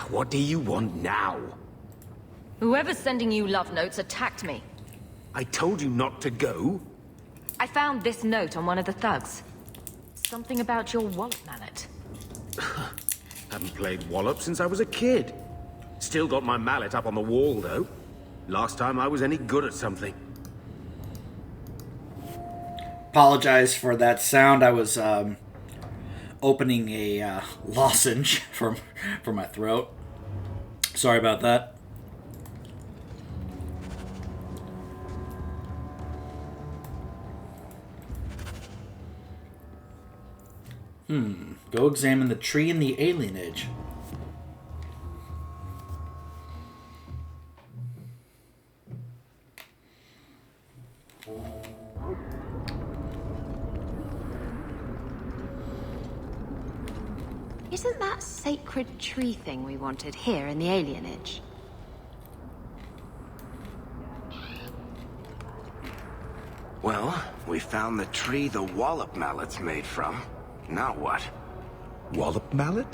What do you want now? Whoever's sending you love notes attacked me. I told you not to go. I found this note on one of the thugs. Something about your wallet mallet. Haven't played Wallop since I was a kid. Still got my mallet up on the wall, though. Last time I was any good at something. Apologize for that sound. I was opening a lozenge for my throat. Sorry about that. Go examine the tree in the alienage. Isn't that sacred tree thing we wanted here in the alienage? Well, we found the tree the Wallop mallet's made from. Now what? Wallop mallet?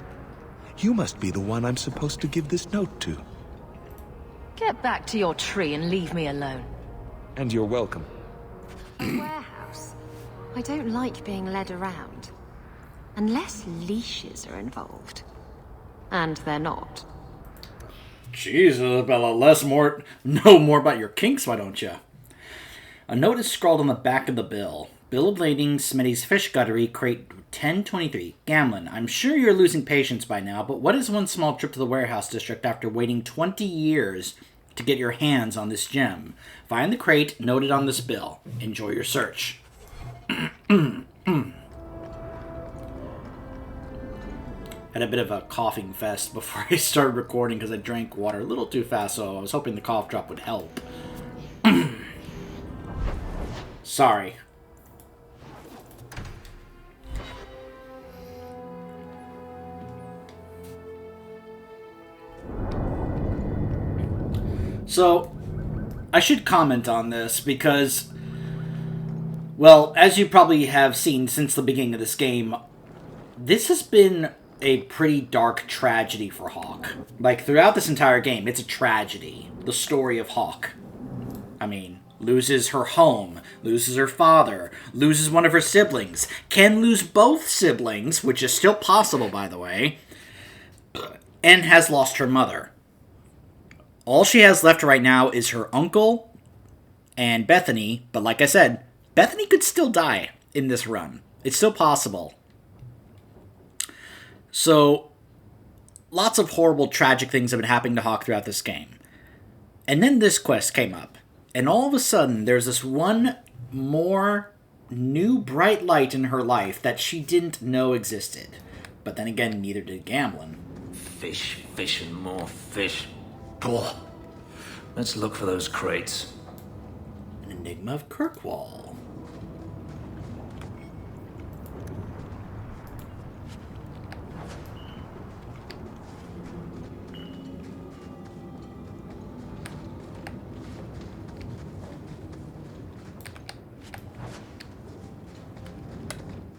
You must be the one I'm supposed to give this note to. Get back to your tree and leave me alone. And you're welcome. A warehouse. I don't like being led around. Unless leashes are involved. And they're not. Jeez, Isabella, know more about your kinks, why don't you? A note is scrawled on the back of the bill. Bill of lading, Smitty's Fish Guttery, crate 1023. Gamlen, I'm sure you're losing patience by now, but what is one small trip to the warehouse district after waiting 20 years to get your hands on this gem? Find the crate noted on this bill. Enjoy your search. Had a bit of a coughing fest before I started recording because I drank water a little too fast, so I was hoping the cough drop would help. Sorry. So, I should comment on this because, well, as you probably have seen since the beginning of this game, this has been a pretty dark tragedy for Hawke. Like, throughout this entire game, it's a tragedy. The story of Hawke. I mean, loses her home, loses her father, loses one of her siblings, can lose both siblings, which is still possible, by the way, and has lost her mother. All she has left right now is her uncle and Bethany, but like I said, Bethany could still die in this run. It's still possible. So, lots of horrible, tragic things have been happening to Hawke throughout this game. And then this quest came up. And all of a sudden, there's this one more new bright light in her life that she didn't know existed. But then again, neither did Gamlen. Fish, fish, and more fish. Boah. Let's look for those crates. An enigma of Kirkwall.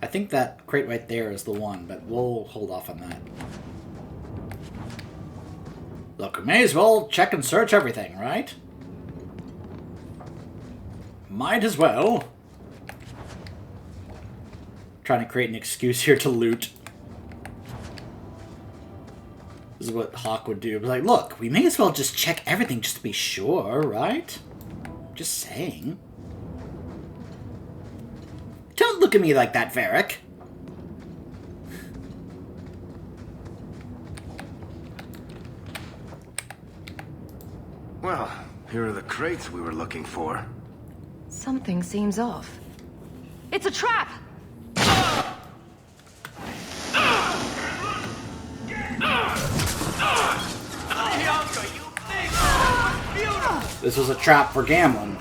I think that crate right there is the one, but we'll hold off on that. Look, we may as well check and search everything, right? Might as well. Trying to create an excuse here to loot. This is what Hawke would do. But like, look, we may as well just check everything just to be sure, right? Just saying. Don't look at me like that, Varric. Well, here are the crates we were looking for. Something seems off. It's a trap! This was a trap for Gamlen.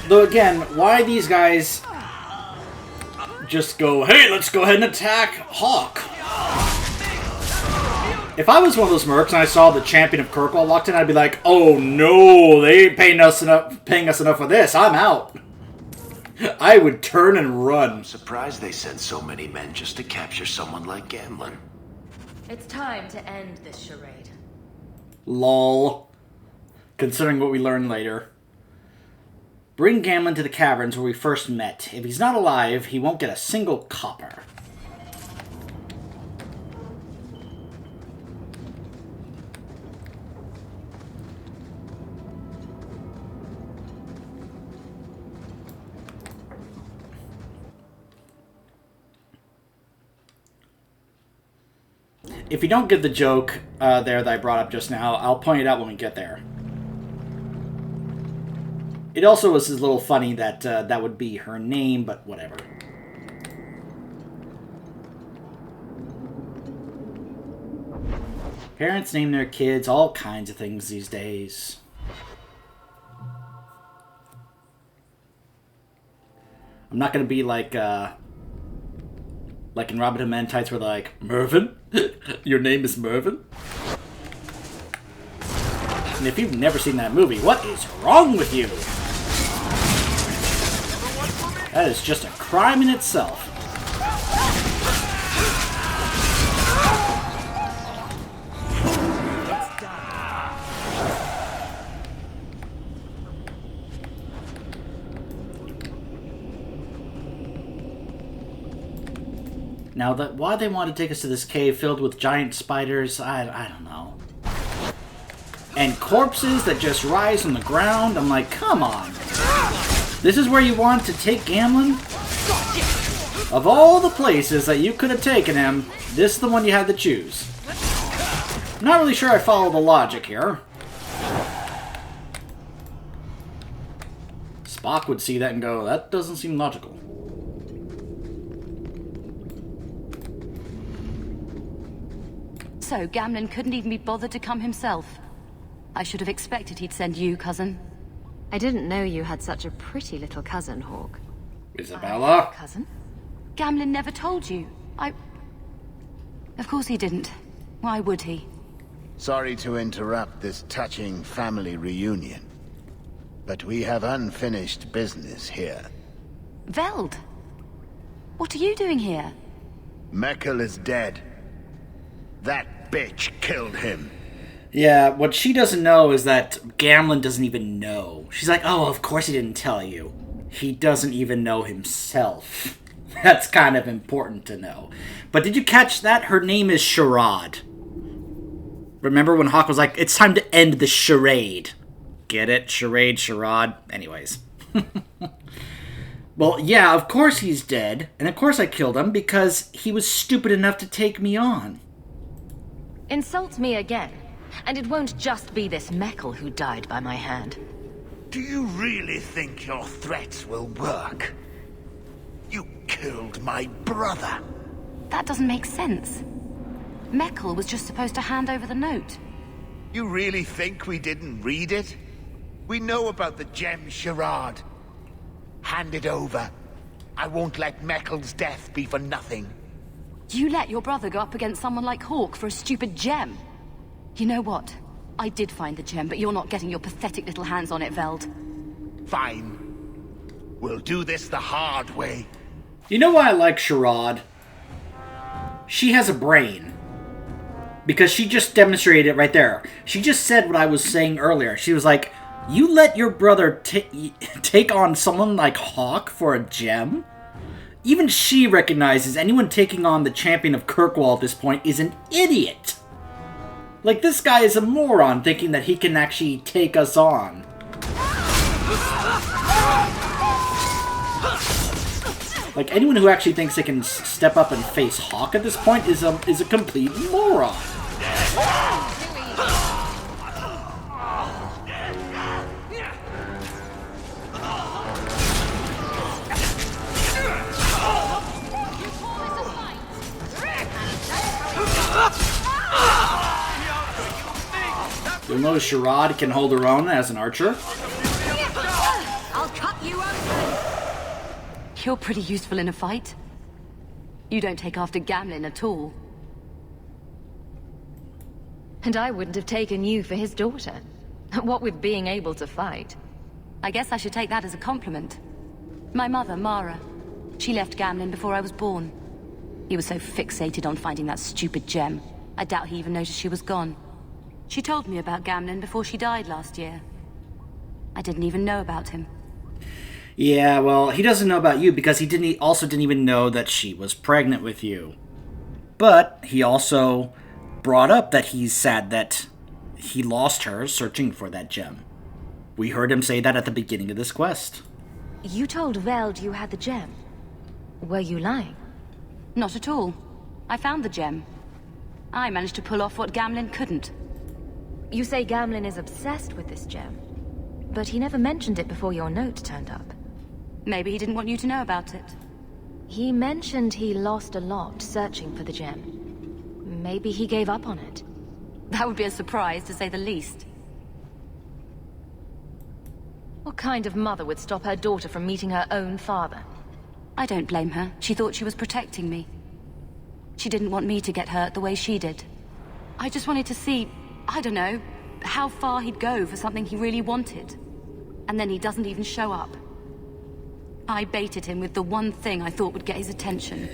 Though again, why these guys just go, hey, let's go ahead and attack Hawke? If I was one of those mercs and I saw the champion of Kirkwall walked in, I'd be like, oh no, they ain't paying us enough for this. I'm out. I would turn and run. I'm surprised they sent so many men just to capture someone like Gamlen. It's time to end this charade. Lol. Considering what we learn later. Bring Gamlen to the caverns where we first met. If he's not alive, he won't get a single copper. If you don't get the joke there that I brought up just now, I'll point it out when we get there. It also was a little funny that that would be her name, but whatever. Parents name their kids all kinds of things these days. I'm not going to be like in Robin Hood Men Tights where they're like, Mervyn? Your name is Mervyn? And if you've never seen that movie, what is wrong with you? That is just a crime in itself. Now, why they want to take us to this cave filled with giant spiders, I don't know. And corpses that just rise from the ground, I'm like, come on. This is where you want to take Gamlen? Of all the places that you could have taken him, this is the one you had to choose. I'm not really sure I follow the logic here. Spock would see that and go, that doesn't seem logical. So, Gamlen couldn't even be bothered to come himself. I should have expected he'd send you, cousin. I didn't know you had such a pretty little cousin, Hawk. Isabella? Cousin? Gamlen never told you. Of course he didn't. Why would he? Sorry to interrupt this touching family reunion, but we have unfinished business here. Veld! What are you doing here? Meckel is dead. That bitch killed him. Yeah, what she doesn't know is that Gamlen doesn't even know. She's like, oh, of course he didn't tell you. He doesn't even know himself. That's kind of important to know. But did you catch that? Her name is Charade. Remember when Hawk was like, it's time to end the charade. Get it? Charade, charade. Anyways. Well, yeah, of course he's dead. And of course I killed him because he was stupid enough to take me on. Insult me again, and it won't just be this Meckel who died by my hand. Do you really think your threats will work? You killed my brother. That doesn't make sense. Meckel was just supposed to hand over the note. You really think we didn't read it? We know about the gem charade. Hand it over. I won't let Meckel's death be for nothing. You let your brother go up against someone like Hawk for a stupid gem. You know what? I did find the gem, but you're not getting your pathetic little hands on it, Veld. Fine. We'll do this the hard way. You know why I like Charade? She has a brain. Because she just demonstrated it right there. She just said what I was saying earlier. She was like, you let your brother take on someone like Hawk for a gem? Even she recognizes anyone taking on the champion of Kirkwall at this point is an idiot. Like, this guy is a moron thinking that he can actually take us on. Like, anyone who actually thinks they can step up and face Hawk at this point is a complete moron. You'll know Charade can hold her own as an archer. I'll cut you open! You're pretty useful in a fight. You don't take after Gamlen at all. And I wouldn't have taken you for his daughter. What with being able to fight. I guess I should take that as a compliment. My mother, Mara. She left Gamlen before I was born. He was so fixated on finding that stupid gem, I doubt he even noticed she was gone. She told me about Gamlen before she died last year. I didn't even know about him. Yeah, well, he doesn't know about you because he also didn't even know that she was pregnant with you. But he also brought up that he's sad that he lost her searching for that gem. We heard him say that at the beginning of this quest. You told Veld you had the gem. Were you lying? Not at all. I found the gem. I managed to pull off what Gamlen couldn't. You say Gamlen is obsessed with this gem, but he never mentioned it before your note turned up. Maybe he didn't want you to know about it. He mentioned he lost a lot searching for the gem. Maybe he gave up on it. That would be a surprise, to say the least. What kind of mother would stop her daughter from meeting her own father? I don't blame her. She thought she was protecting me. She didn't want me to get hurt the way she did. I just wanted to see, I don't know, how far he'd go for something he really wanted. And then he doesn't even show up. I baited him with the one thing I thought would get his attention.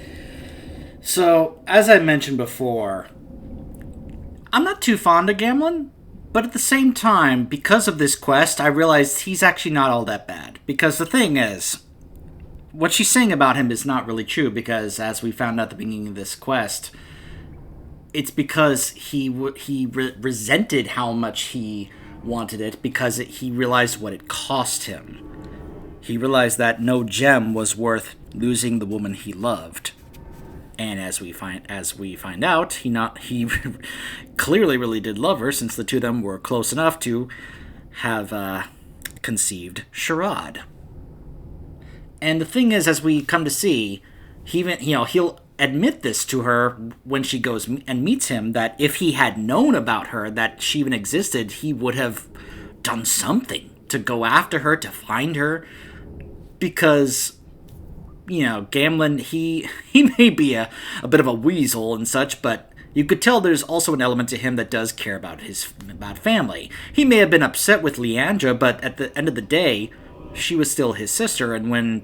So, as I mentioned before, I'm not too fond of Gamlen, but at the same time, because of this quest, I realized he's actually not all that bad. Because the thing is, what she's saying about him is not really true, because as we found out at the beginning of this quest, it's because he resented how much he wanted it, because he realized what it cost him. He realized that no gem was worth losing the woman he loved. And as we find out, he clearly really did love her, since the two of them were close enough to have conceived Sherrod. And the thing is, as we come to see, he'll admit this to her when she goes and meets him, that if he had known about her, that she even existed, he would have done something to go after her, to find her. Because, Gamlen, he may be a bit of a weasel and such, but you could tell there's also an element to him that does care about about family. He may have been upset with Leandra, but at the end of the day, she was still his sister, and when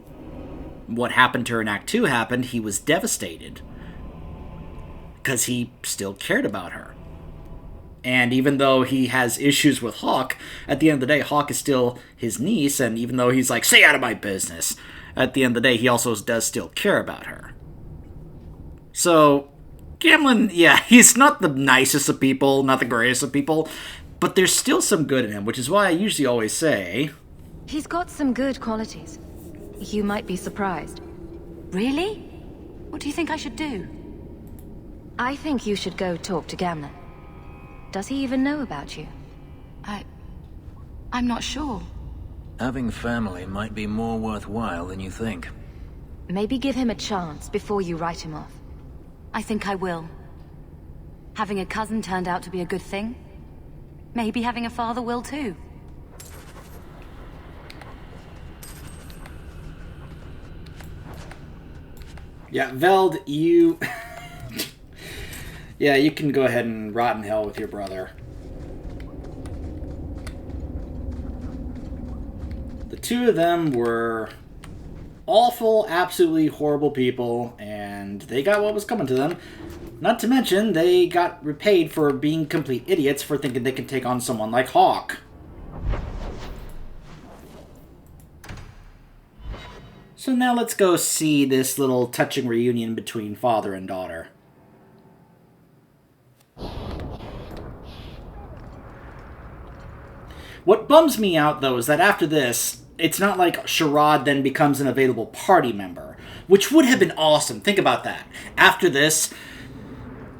what happened to her in Act 2 happened, he was devastated. Because he still cared about her. And even though he has issues with Hawk, at the end of the day, Hawk is still his niece, and even though he's like, stay out of my business, at the end of the day, he also does still care about her. So, Gamlen, yeah, he's not the nicest of people, not the greatest of people, but there's still some good in him, which is why I usually always say... He's got some good qualities. You might be surprised. Really? What do you think I should do? I think you should go talk to Gamlen. Does he even know about you? I'm not sure. Having family might be more worthwhile than you think. Maybe give him a chance before you write him off. I think I will. Having a cousin turned out to be a good thing. Maybe having a father will too. Yeah, Veld, you... yeah, you can go ahead and rot in hell with your brother. The two of them were awful, absolutely horrible people, and they got what was coming to them. Not to mention, they got repaid for being complete idiots for thinking they could take on someone like Hawk. So now let's go see this little touching reunion between father and daughter. What bums me out, though, is that after this, it's not like Sherrod then becomes an available party member, which would have been awesome. Think about that. After this,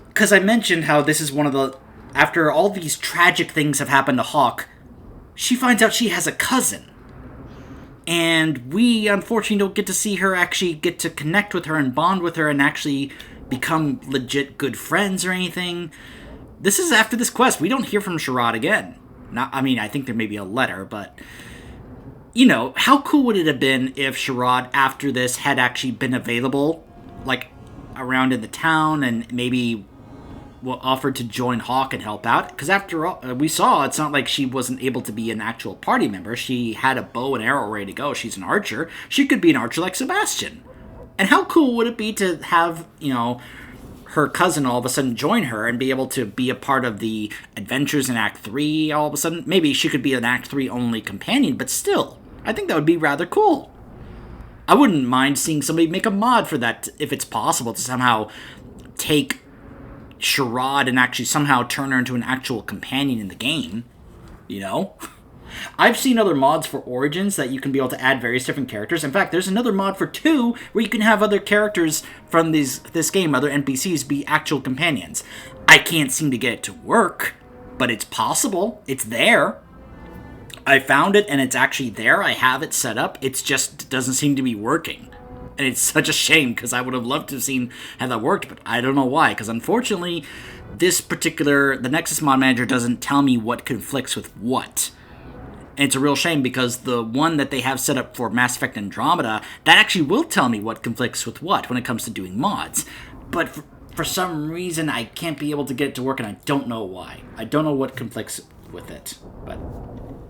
because I mentioned how this is one of the... After all these tragic things have happened to Hawk, she finds out she has a cousin. And we, unfortunately, don't get to see her actually get to connect with her and bond with her and actually become legit good friends or anything. This is after this quest. We don't hear from Sherrod again. I think there may be a letter, but... how cool would it have been if Sherrod, after this, had actually been available, like, around in the town and maybe offered to join Hawk and help out. Because after all, we saw it's not like she wasn't able to be an actual party member. She had a bow and arrow ready to go. She's an archer. She could be an archer like Sebastian. And how cool would it be to have, her cousin all of a sudden join her and be able to be a part of the adventures in Act 3 all of a sudden? Maybe she could be an Act 3 only companion, but still, I think that would be rather cool. I wouldn't mind seeing somebody make a mod for that if it's possible to somehow take Sherrod and actually somehow turn her into an actual companion in the game. I've seen other mods for Origins that you can be able to add various different characters. In fact, there's another mod for 2 where you can have other characters from this game, other NPCs, be actual companions. I can't seem to get it to work, but it's possible. It's there. I found it, and it's actually there. I have it set up. It just doesn't seem to be working. And it's such a shame, because I would have loved to have seen how that worked, but I don't know why. Because unfortunately, the Nexus Mod Manager doesn't tell me what conflicts with what. And it's a real shame, because the one that they have set up for Mass Effect Andromeda, that actually will tell me what conflicts with what when it comes to doing mods. But for some reason, I can't be able to get it to work, and I don't know why. I don't know what conflicts with it. But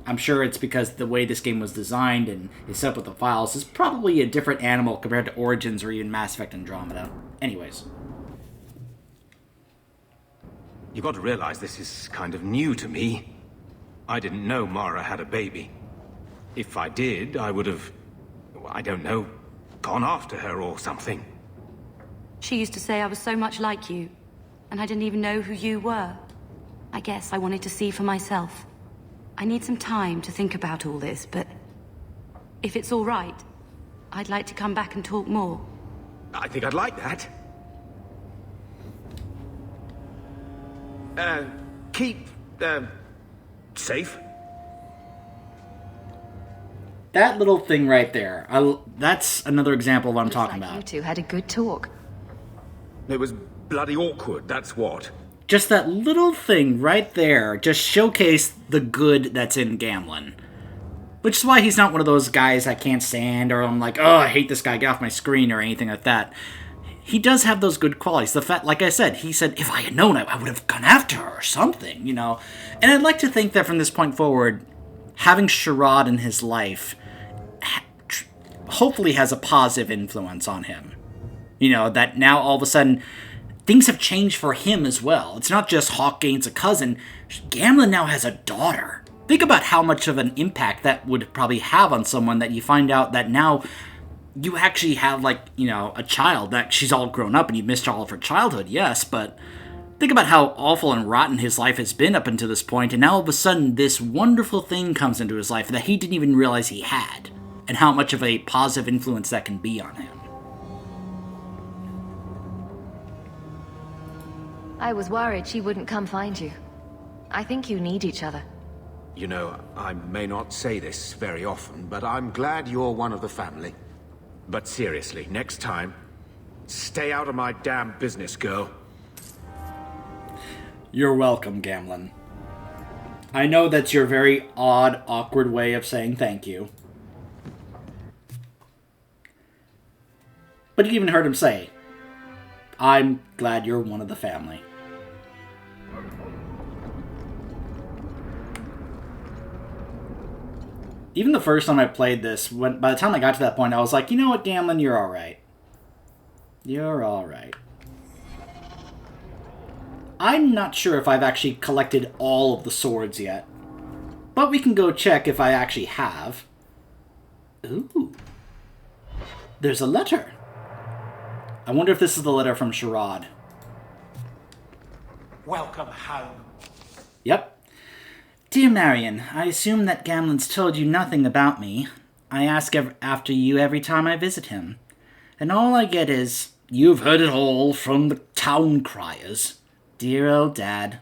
I'm sure it's because the way this game was designed and is set up with the files is probably a different animal compared to Origins or even Mass Effect Andromeda. Anyways. You've got to realize this is kind of new to me. I didn't know Mara had a baby. If I did, I would have, I don't know, gone after her or something. She used to say I was so much like you, and I didn't even know who you were. I guess I wanted to see for myself. I need some time to think about all this, but if it's all right, I'd like to come back and talk more. I think I'd like that. Keep, safe. That little thing right there, that's another example of what I'm talking about. You two had a good talk. It was bloody awkward, that's what. Just that little thing right there just showcased the good that's in Gamlen. Which is why he's not one of those guys I can't stand, or I'm like, oh, I hate this guy, get off my screen, or anything like that. He does have those good qualities. The fact, like I said, he said, if I had known, I would have gone after her or something, And I'd like to think that from this point forward, having Sherrod in his life hopefully has a positive influence on him. That now all of a sudden, things have changed for him as well. It's not just Hawk gains a cousin. Gamlen now has a daughter. Think about how much of an impact that would probably have on someone that you find out that now you actually have, a child, that she's all grown up and you missed all of her childhood, yes, but think about how awful and rotten his life has been up until this point, and now all of a sudden this wonderful thing comes into his life that he didn't even realize he had, and how much of a positive influence that can be on him. I was worried she wouldn't come find you. I think you need each other. I may not say this very often, but I'm glad you're one of the family. But seriously, next time, stay out of my damn business, girl. You're welcome, Gamlen. I know that's your very odd, awkward way of saying thank you. But you even heard him say, I'm glad you're one of the family. Even the first time I played this, by the time I got to that point, I was like, you know what, Gamlen, you're alright. You're alright. I'm not sure if I've actually collected all of the swords yet. But we can go check if I actually have. Ooh. There's a letter. I wonder if this is the letter from Sherrod. Welcome home. Yep. Dear Marion, I assume that Gamlen's told you nothing about me. I ask after you every time I visit him. And all I get is, you've heard it all from the town criers. Dear old Dad.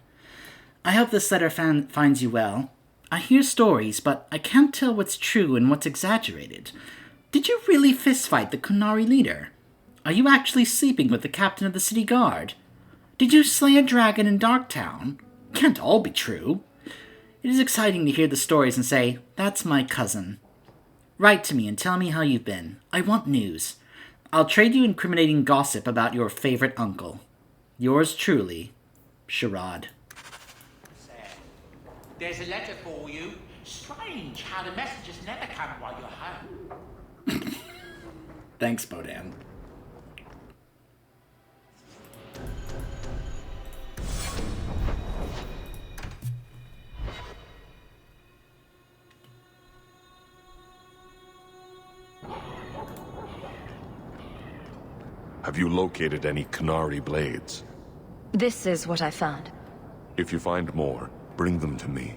I hope this letter finds you well. I hear stories, but I can't tell what's true and what's exaggerated. Did you really fistfight the Kunari leader? Are you actually sleeping with the captain of the city guard? Did you slay a dragon in Darktown? Can't all be true. It is exciting to hear the stories and say, that's my cousin. Write to me and tell me how you've been. I want news. I'll trade you incriminating gossip about your favorite uncle. Yours truly, charade. There's a letter for you. Strange how the messages never come while you're home. Thanks, Bodan. Have you located any Canary blades? This is what I found. If you find more, bring them to me.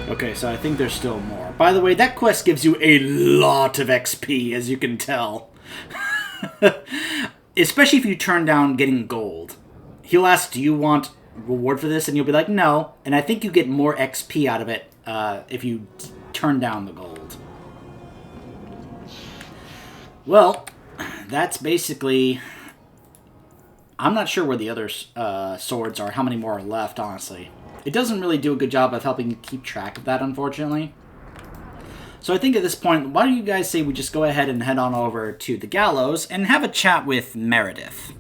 Okay, so I think there's still more. By the way, that quest gives you a lot of XP, as you can tell. Especially if you turn down getting gold. He'll ask, do you want reward for this? And you'll be like, no. And I think you get more XP out of it if you turn down the gold. Well, that's basically... I'm not sure where the other swords are, how many more are left, honestly. It doesn't really do a good job of helping you keep track of that, unfortunately. So I think at this point, why don't you guys say we just go ahead and head on over to the gallows and have a chat with Meredith.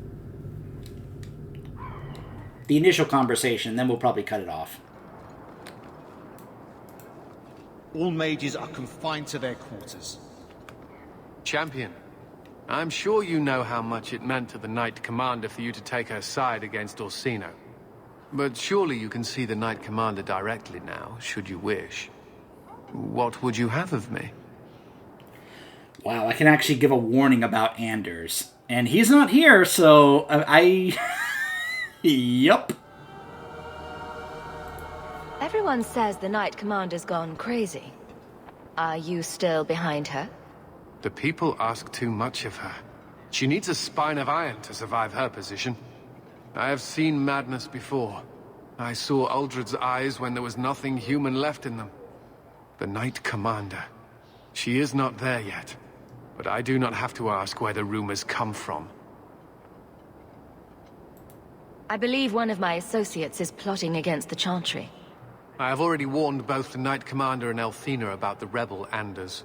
The initial conversation, then we'll probably cut it off. All mages are confined to their quarters. Champion, I'm sure you know how much it meant to the Knight Commander for you to take her side against Orsino. But surely you can see the Knight Commander directly now, should you wish. What would you have of me? Wow, I can actually give a warning about Anders. And he's not here, so I... Yup. Everyone says the Knight Commander's gone crazy. Are you still behind her? The people ask too much of her. She needs a spine of iron to survive her position. I have seen madness before. I saw Uldred's eyes when there was nothing human left in them. The Knight Commander. She is not there yet. But I do not have to ask where the rumors come from. I believe one of my associates is plotting against the Chantry. I have already warned both the Knight Commander and Elthina about the rebel Anders.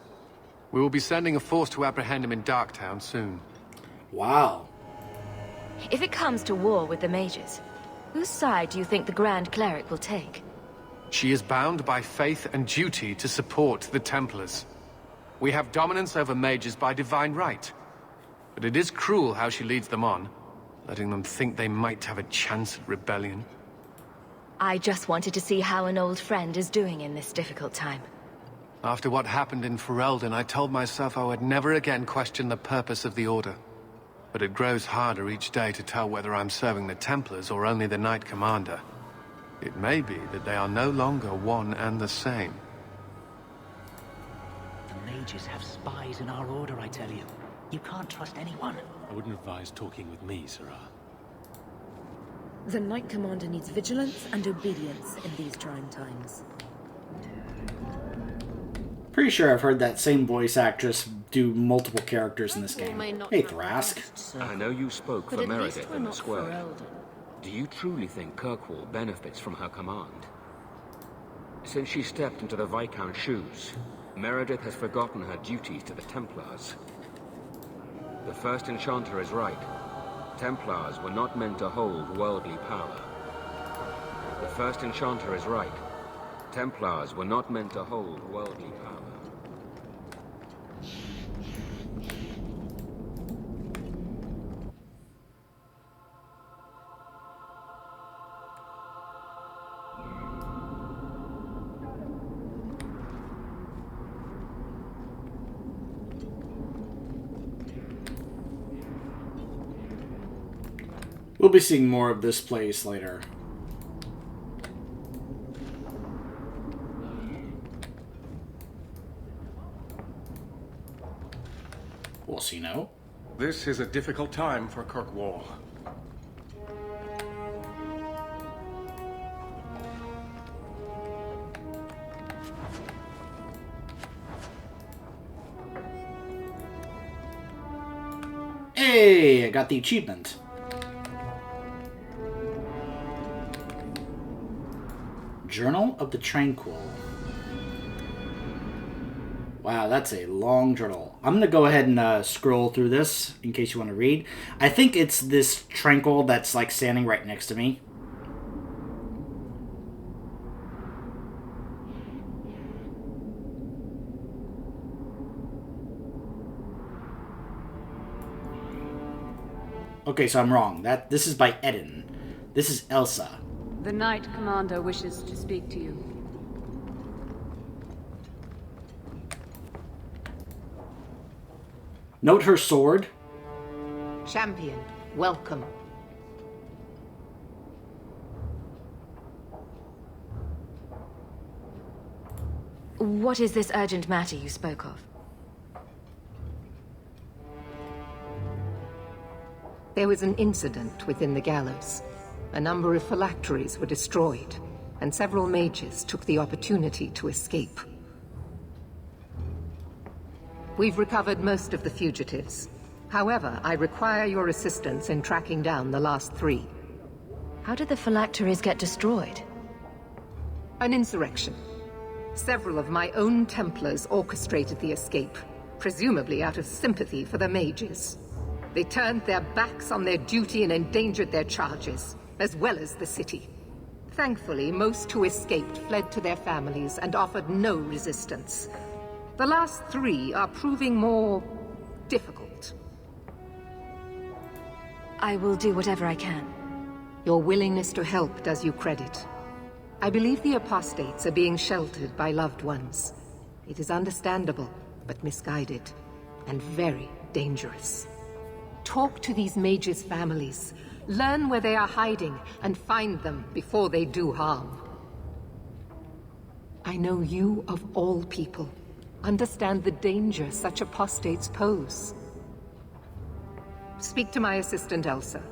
We will be sending a force to apprehend him in Darktown soon. Wow. If it comes to war with the mages, whose side do you think the Grand Cleric will take? She is bound by faith and duty to support the Templars. We have dominance over mages by divine right. But it is cruel how she leads them on, letting them think they might have a chance at rebellion. I just wanted to see how an old friend is doing in this difficult time. After what happened in Ferelden, I told myself I would never again question the purpose of the Order. But it grows harder each day to tell whether I'm serving the Templars or only the Knight Commander. It may be that they are no longer one and the same. The mages have spies in our order, I tell you. You can't trust anyone. I wouldn't advise talking with me, Sarah. The Knight Commander needs vigilance and obedience in these trying times. Pretty sure I've heard that same voice actress do multiple characters in this game. Hey, Thrask. I know you spoke for Meredith in the square. Do you truly think Kirkwall benefits from her command? Since she stepped into the Viscount's shoes, Meredith has forgotten her duties to the Templars. The First Enchanter is right. Templars were not meant to hold worldly power. The First Enchanter is right. Templars were not meant to hold worldly power. We'll be seeing more of this place later. Orsino. This is a difficult time for Kirkwall. Hey, I got the achievement. Journal of the Tranquil. Wow, that's a long journal. I'm going to go ahead and scroll through this in case you want to read. I think it's this Tranquil that's like standing right next to me. Okay, so I'm wrong. This is by Eden. This is Elsa. The Knight Commander wishes to speak to you. Note her sword. Champion, welcome. What is this urgent matter you spoke of? There was an incident within the gallows. A number of phylacteries were destroyed, and several mages took the opportunity to escape. We've recovered most of the fugitives. However, I require your assistance in tracking down the last 3. How did the phylacteries get destroyed? An insurrection. Several of my own Templars orchestrated the escape, presumably out of sympathy for the mages. They turned their backs on their duty and endangered their charges, as well as the city. Thankfully, most who escaped fled to their families and offered no resistance. The last 3 are proving more difficult. I will do whatever I can. Your willingness to help does you credit. I believe the apostates are being sheltered by loved ones. It is understandable, but misguided, and very dangerous. Talk to these mages' families. Learn where they are hiding, and find them before they do harm. I know you, of all people, understand the danger such apostates pose. Speak to my assistant, Elsa.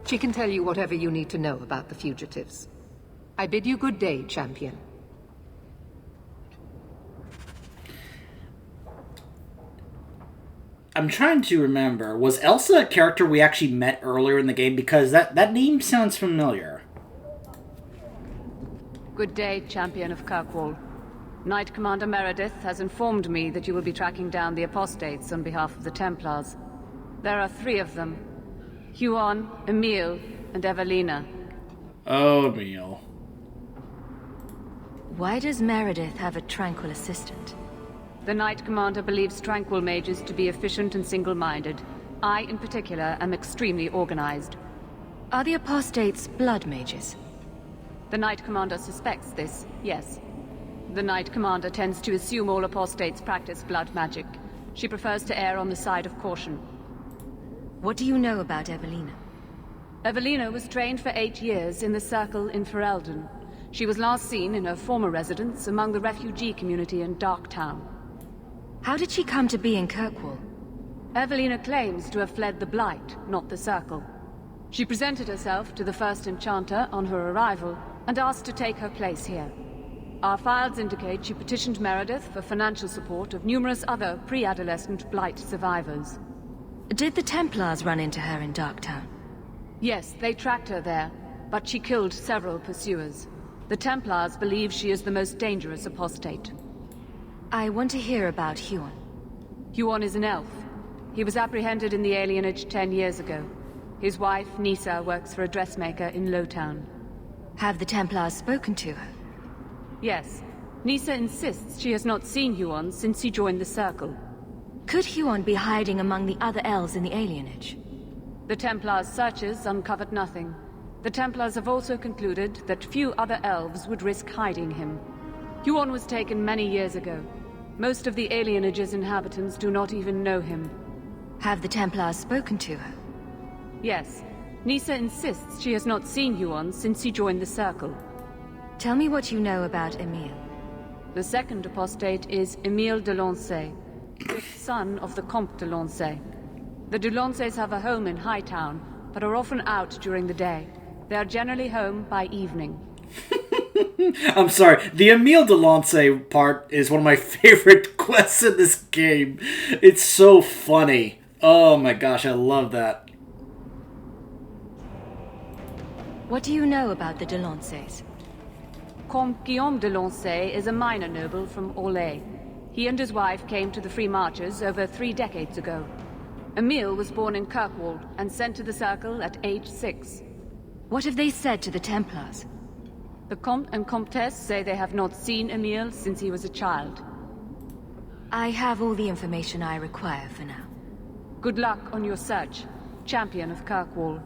She can tell you whatever you need to know about the fugitives. I bid you good day, champion. I'm trying to remember, was Elsa a character we actually met earlier in the game? Because that name sounds familiar. Good day, Champion of Kirkwall. Knight Commander Meredith has informed me that you will be tracking down the apostates on behalf of the Templars. There are 3 of them. Huon, Emile, and Evelina. Oh, Emile. Why does Meredith have a Tranquil assistant? The Knight Commander believes Tranquil mages to be efficient and single-minded. I, in particular, am extremely organized. Are the apostates blood mages? The Knight Commander suspects this, yes. The Knight Commander tends to assume all apostates practice blood magic. She prefers to err on the side of caution. What do you know about Evelina? Evelina was trained for 8 years in the Circle in Ferelden. She was last seen in her former residence among the refugee community in Darktown. How did she come to be in Kirkwall? Evelina claims to have fled the Blight, not the Circle. She presented herself to the First Enchanter on her arrival and asked to take her place here. Our files indicate she petitioned Meredith for financial support of numerous other pre-adolescent Blight survivors. Did the Templars run into her in Darktown? Yes, they tracked her there, but she killed several pursuers. The Templars believe she is the most dangerous apostate. I want to hear about Huon. Huon is an elf. He was apprehended in the alienage 10 years ago. His wife, Nisa, works for a dressmaker in Lowtown. Have the Templars spoken to her? Yes. Nisa insists she has not seen Huon since he joined the Circle. Could Huon be hiding among the other elves in the alienage? The Templars' searches uncovered nothing. The Templars have also concluded that few other elves would risk hiding him. Huon was taken many years ago. Most of the alienage's inhabitants do not even know him. Have the Templars spoken to her? Yes. Nisa insists she has not seen Huon since he joined the Circle. Tell me what you know about Emile. The second apostate is Emile de Lancey, fifth son of the Comte de Lancey. The de Lanceys have a home in Hightown, but are often out during the day. They are generally home by evening. I'm sorry, the Emile de Lancey part is one of my favorite quests in this game. It's so funny. Oh my gosh, I love that. What do you know about the de Lanceys? Comte Guillaume de Lancey is a minor noble from Orlais. He and his wife came to the Free Marches over 3 decades ago. Emil was born in Kirkwall and sent to the Circle at age 6. What have they said to the Templars? The Comte and Comtesse say they have not seen Emil since he was a child. I have all the information I require for now. Good luck on your search, Champion of Kirkwall.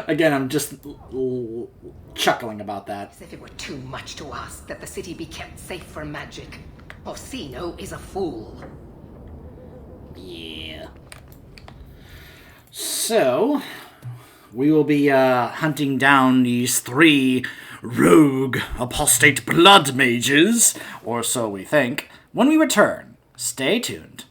Again, I'm just chuckling about that. As if it were too much to ask that the city be kept safe from magic. Orsino is a fool. Yeah. So, we will be hunting down these 3 rogue apostate blood mages, or so we think, when we return. Stay tuned.